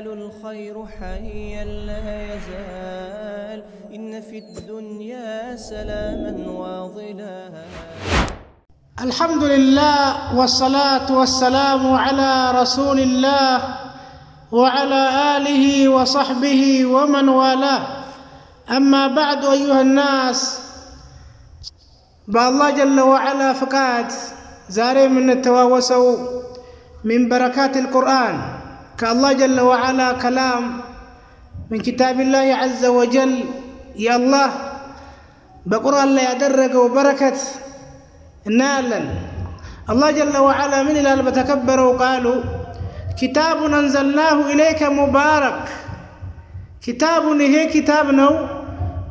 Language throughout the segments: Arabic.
يزال الخير حيا لا يزال إن في الدنيا سلاما واضلا. الحمد لله والصلاة والسلام على رسول الله وعلى آله وصحبه ومن والاه. أما بعد أيها الناس، بالله جل وعلا فقاد زاري من التواوسو من بركات القرآن كالله جل وعلا كلام من كتاب الله عز وجل. يا الله بقرآن لا يدرج وبركة نالا الله جل وعلا من الألب تكبروا وقالوا كتاب أنزلناه إليك مبارك. كتاب هي كتابنا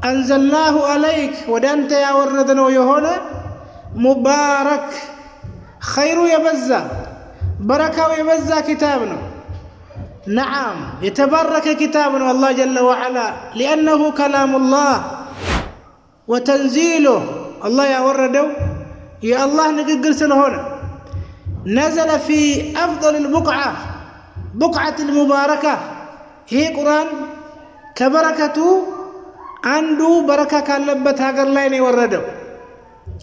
أنزلناه عليك ودانت يا وردنا ويهونا مبارك، خير يبزا بركة يبزا كتابنا. نعم يتبرك كتابنا الله جل وعلا لأنه كلام الله وتنزيله. الله يا وردو يا الله نقل سنهونا نزل في أفضل بقعة المباركة هي قرآن كبركته عنده بركة كاللبت هاجر لين وردو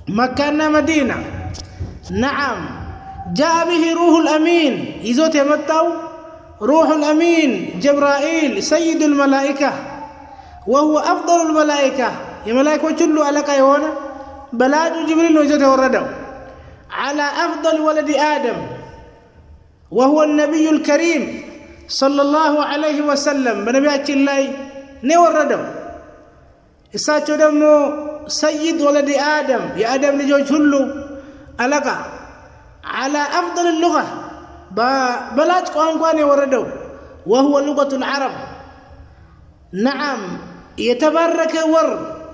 مكة مدينة. نعم جاء به روح الأمين إذا تمتوا روح الأمين جبرائيل سيد الملائكة وهو أفضل الملائكة. يا ملائكة كله ألك يهونا بلاد جبريل وجده وردوا على أفضل ولد آدم وهو النبي الكريم صلى الله عليه وسلم بنبيات الله نوردوا إساتو دمو سيد ولد آدم يا آدم نجو كله ألك على أفضل اللغة بلاد قوانقواني وردوا وهو لغة العرب. نعم يتبرك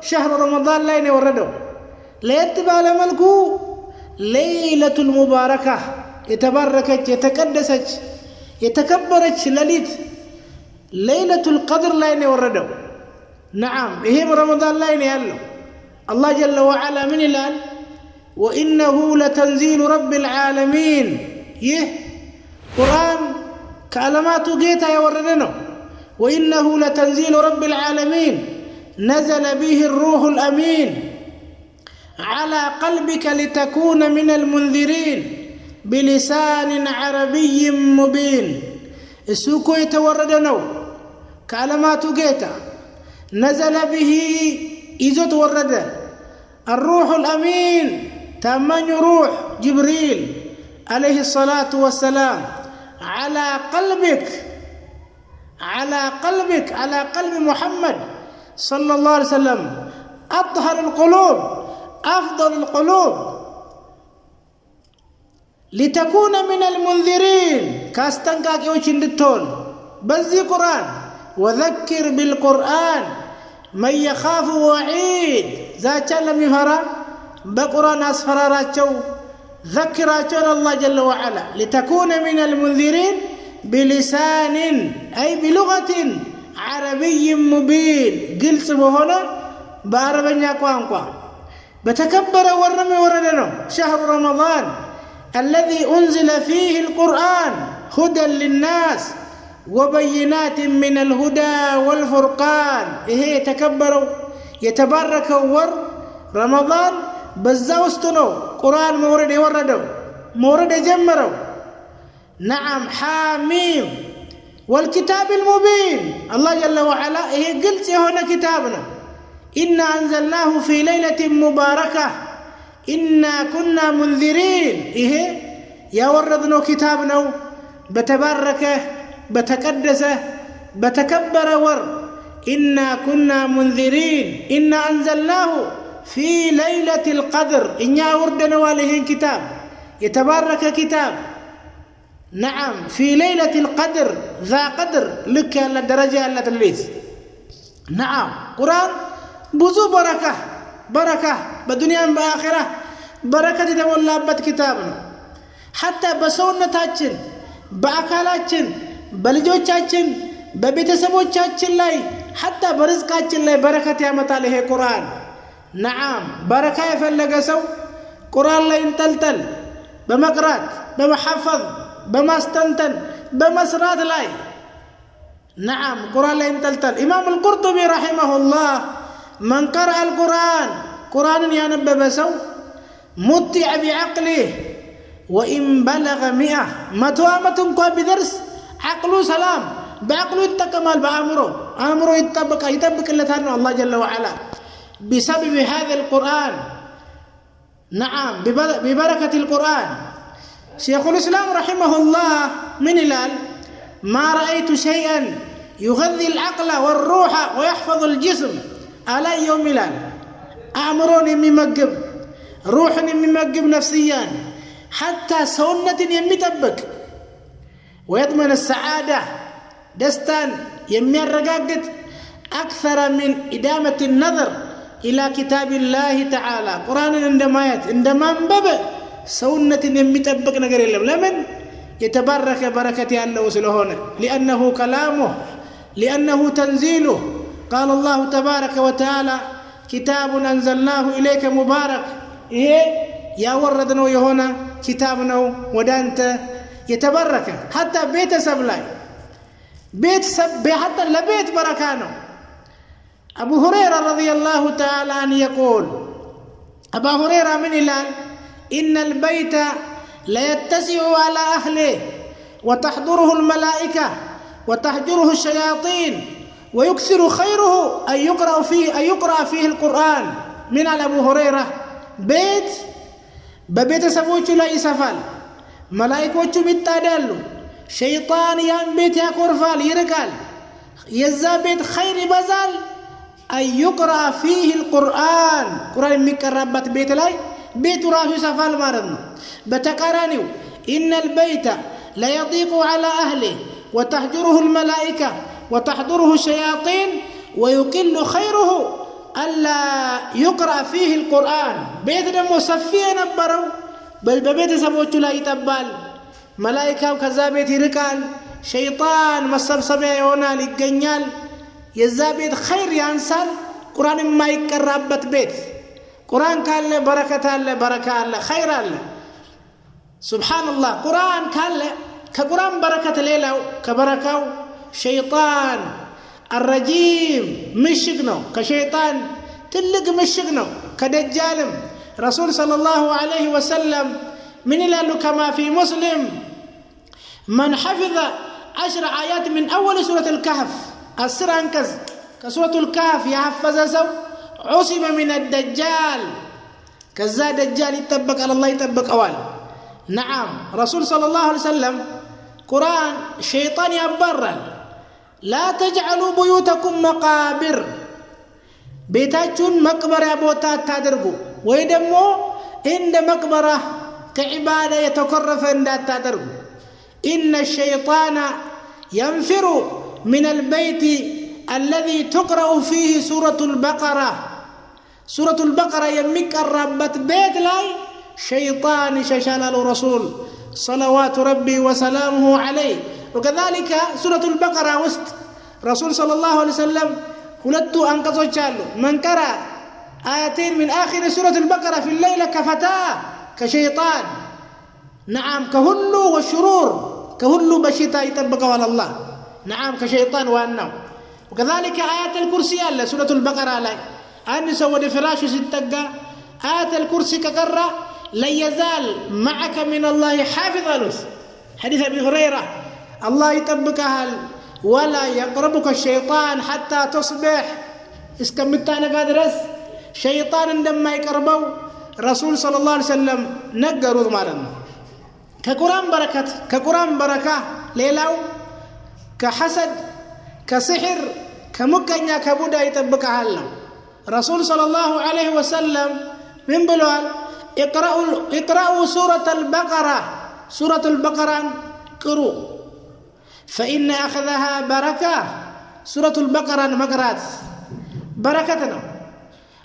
شهر رمضان لين وردوا ليتبال ملكو ليلة المباركة يتبركت يتقدست يتكبرت لليت ليلة القدر لين وردوا. نعم إهم رمضان لين يالله الله جل وعلا من الآن وإنه لتنزيل رب العالمين. قرآن كلمات جيتا يوردنا وإنه لتنزيل رب العالمين نزل به الروح الأمين على قلبك لتكون من المنذرين بلسان عربي مبين. السوكو يتوردنا كلمات جيتا نزل به إذا تورد الروح الأمين تمن روح جبريل عليه الصلاة والسلام على قلب محمد صلى الله عليه وسلم أطهر القلوب أفضل القلوب لتكون من المنذرين كاستنكاك يوشندتون بزي قرآن وذكر بالقرآن من يخاف وعيد ذات لم يفرى بقرآن أسفراراتشو ذكراتون الله جل وعلا لتكون من المنذرين بلسان أي بلغة عربي مبين. قلت بهنا بعربية قوانقوا بتكبر ورمي وردنا شهر رمضان الذي أنزل فيه القرآن هدى للناس وبينات من الهدى والفرقان. إيه تكبروا يتبركوا رمضان بزاوستنو قرآن مورد يوردوا مورد جمروا. نعم حاميم والكتاب المبين الله جل وعلا إيه قلت هنا كتابنا إنا أنزلناه في ليلة مباركة إنا كنا منذرين. إيه يا وردنا كتابنا بتباركه بتقدسه بتكبر إنا كنا منذرين إنا أنزلناه في ليلة القدر إنيا وردنا والهين كتاب يتبارك كتاب. نعم في ليلة القدر ذا قدر لك على درجة على تلبيس. نعم قرآن بزو بركة بالدنيا بآخرة بركة تولى بات كتابنا حتى بسونا تاچن بأكالاتشن بلجوچاچن ببيتسبوچاچن لاي حتى برزقاچن لاي بركة يامتاله قرآن. نعم بركة يفلق سو قرآن لا ينتلتل بمقرات بمحفظ بمستنتن بمسرات لاي نعم قرآن لا ينتلتل. إمام القرطبي رحمه الله من قرأ القرآن قرآن ينبب سو متع بعقله وإن بلغ 100 متوامة بدرس عقله سلام بعقله يتكمل بأمره يتبك اللتان الله جل وعلا بسبب هذا القرآن. نعم ببركة القرآن. شيخ الإسلام رحمه الله من الآن ما رأيت شيئا يغذي العقل والروح ويحفظ الجسم على يوم الآن. أمروني ممجب روحني ممجب نفسيا حتى سنة يمتبك ويضمن السعادة دستان يميرقاقت أكثر من إدامة النظر إلى كتاب الله تعالى. قرآن عندما انبب سنة يمتبك نقر الله لمن يتبرك بركة الله سلهونه لأنه كلامه لأنه تنزيله. قال الله تبارك وتعالى كتاب أنزلناه إليك مبارك يا وردنا يهونا كتابنا ودانت يتبرك حتى بيت سبلاي بيت سب حتى لبيت بركانه. أبو هريرة رضي الله تعالى عنه يقول أبا هريرة من الآن إن البيت لا يتسع على أهله وتحضره الملائكة وتهجره الشياطين ويكثر خيره أن يقرأ فيه القرآن. من أبو هريرة ببيت سبوش لا يسفل ملائكة متادلو شيطان يام بيت يكورفال يركال يزا بيت خير بزال أن يقرأ فيه القرآن. قرآن مكربت بيت لاي بيت راه سفال مارن بتكرانيو إن البيت لا يضيق على أهله وتهجره الملائكة وتحضره الشياطين ويقل خيره ألا يقرأ فيه القرآن. بيت دمو صفيا نبرو ببيت سبوتو لا يتبال ملائكة وكذا بيت يركال شيطان مصبصبيا يونال يقنيال يزا بيت خير ينسال. قرآن ما يقربت بيت قرآن قال له بركة الله بركة الله خير الله سبحان الله. قرآن قال له كقرآن بركة ليلة كبركة شيطان الرجيم مشقنا كشيطان تلق مشقنا كدجالم. رسول صلى الله عليه وسلم من الألو كما في مسلم من حفظ 10 آيات من أول سورة الكهف السر أنكز كسورة الكهف يحفظ سو عصم من الدجال كذا دجال يتبك على الله يتبك أول. نعم رسول صلى الله عليه وسلم قرآن شيطان يبرر لا تجعلوا بيوتكم مقابر بيتاچون مقبرة بوتات تادرغو ويدمو عند مقبرة كعبادة يتقرف عند تادرغو. إن الشيطان ينفر من البيت الذي تقرأ فيه سورة البقرة. سورة البقرة يمك الربت بيت لاي شيطان ششال الرسول صلوات ربي وسلامه عليه. وكذلك سورة البقرة وسط رسول صلى الله عليه وسلم ሁለቱ አንቀጾች አሉ من قرأ آيتين من آخر سورة البقرة في الليلة كفتاه كشيطان. نعم كهلو والشرور كهلو بشيطة يطبقه على الله. نعم كشيطان وأنه. وكذلك آيات الكرسي الله سورة البقرة لا أن سود فراش ستقى آيات الكرسي كقرأ لا يزال معك من الله حافظ له. حديث أبي هريرة الله يطبقها ولا يقربك الشيطان حتى تصبح اسكمتانا قادرس شيطان عندما يقربوا رسول صلى الله عليه وسلم نقروا مالنا كقرآن بركة ليلاو كحسد كسحر كمكنيا كبودا يطبقها الله. رسول صلى الله عليه وسلم من بلوال اقرأوا سورة البقرة قروا فإن أخذها بركة. سورة البقرة مقرات بركتنا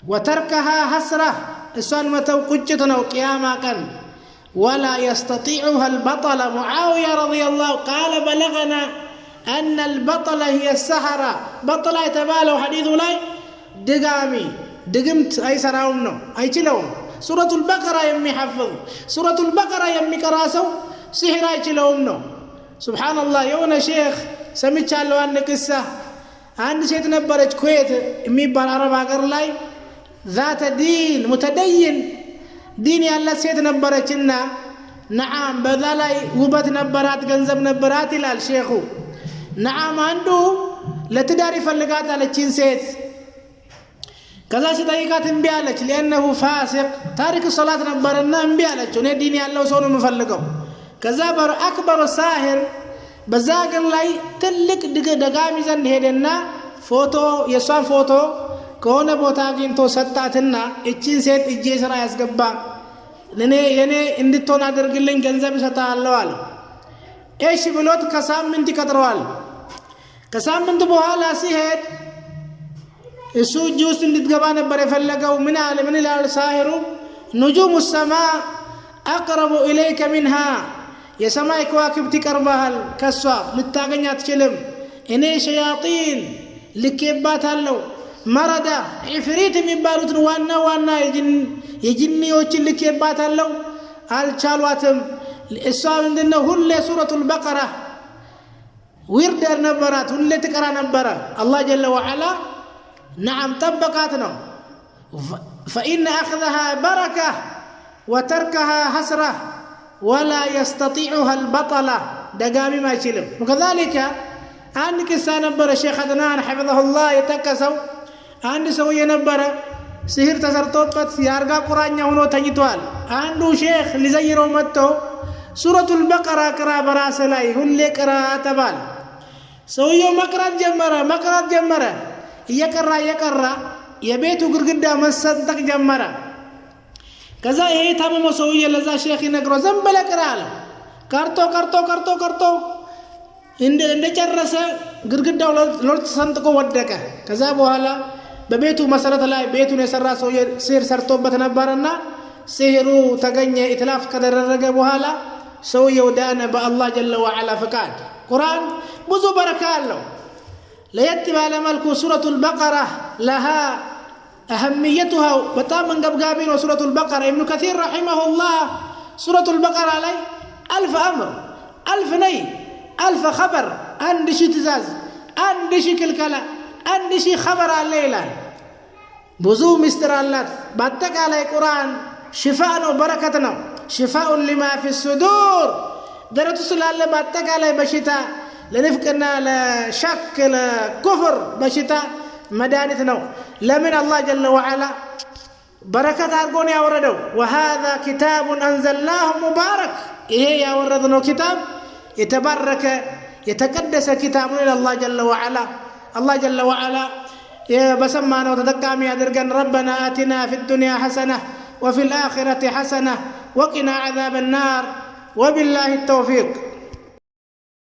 وتركها حسرة السلمة وقجتنا وقياما كان ولا يستطيعها البطل. معاوية رضي الله قال بلغنا أن البطل هي السحرة. بطل يتبالوا حديث لاي دقامي دقمت أي سراومنو أي تلوم. سورة البقرة يمي حفظ سورة البقرة يمي كراسو سحر أي تلومنو. سبحان الله. يونا شيخ ሰምቻለሁ አንድ ቅሳ አንድ ሴት ነበረች ኩዌት የሚባል አረብ ሀገር ላይ ذات دين متدين دين ያላት ሴት ነበረችና نعم በዛ ላይ ውበት ነበራት ገንዘብ ነበራት ይላል ሼኹ نعم አንዱ ለትዳር ይፈልጋታል እቺን ሴት ከዛ ሲጠይቃት እምቢ አለች لانه فاسق ታሪክ ሶላት ነበርና እምቢ አለች እኔ ዲን ያለው ሰው ነው የምፈልገው ከዛ አክበር ሳሂር በዛ ሀገር ላይ ትልቅ ደጋሚ ዘንድ ሄደና ፎቶ የሷን ፎቶ ከሆነ ቦታ አግኝቶ ሰጣትና እቺን ሴት እጄ ስራ ያስገባ ለኔ እንድትሆን አድርግልኝ ገንዘብ ሰጣለሁ አለ እሺ ብሎት ከሳምንት ይቀጥረዋል ከሳምንት በኋላ ሲሄድ እሱ እጅ ውስጥ እንድትገባ ነበር የፈለገው ምን ይላል ሳሂሩ نجوم السماء اقرب اليك منها የሰማይ ከዋክብት ይቀርባል ከሷ ልታገኛ አትችልም እኔ ሸያጢን ልከባታለሁ መረዳ ኢፍሪት የሚባሉት ዋና የጂኒዎችን ልከባታለሁ አልቻሏትም እሷ ምንድነው ሁሌ ሱረቱል በቀራ ዊርደር ነበራት ሁሌ ትቀራ ነበር አላህ ጀለ ወዐላ نعم طبقاتنا فإن أخذها بركة وتركها حسرة ولا يستطيعها البطلة دقامي ما يشلم وكذلك عندك سنبر الشيخ عدنان حفظه الله يتكسو عندي سوي نبر سهر تسرطوبت يارغا قرآن هنو تجيتوال عنده شيخ لزيرو متو سورة البقرة قرأ براسلاي هل قرأ تبال سوي مقرات جمرة يقرأ يبيتو غرغدا مسنطق جمرة ከዛ ይሄ ታመመ ሰውዬ ለዛ ሼኽ ይነግረው ዘም ብለህ ቅራ አለ ቀርቶ እንደጨረሰ ግርግዳው ሎት ሰንጥቆ ወደቀ ከዛ በኋላ በቤቱ መሰረት ላይ ቤቱን የሰራ ሰውዬ ሲህር ሰርቶበት ነበርና ሲህሩ ተገኘ ኢትላፍ ከደረገ በኋላ ሰውዬው ዳነ በአላህ ጀለ ወዐላ ፈቃድ ቁርአን ብዙ በረካ አለው ለየት ባለ መልኩ ሱረቱል በቀራ ለሃ أهميتها بتام من قبقابين وسورة البقرة ابن كثير رحمه الله سورة البقرة علي 1000 أمر 1000 نهي 1000 خبر عندي شي تزاز عندي شي كلكلة عندي شي خبر على الليلة بزو مستر الله باتك على القرآن شفاء وبركتنا شفاء لما في الصدور درت سلالة باتك على بشتا لنفكنا لشك لكفر بشتا مدانتنا لمن الله جل وعلا بركة أرجون يا وردو وهذا كتاب أنزلناه مبارك إيه يا وردنا كتاب يتبرك يتقدس كتاب إلى الله جل وعلا الله جل وعلا بسمعنا وتذكرنا يا درجان ربنا آتنا في الدنيا حسنة وفي الآخرة حسنة وقنا عذاب النار وبالله التوفيق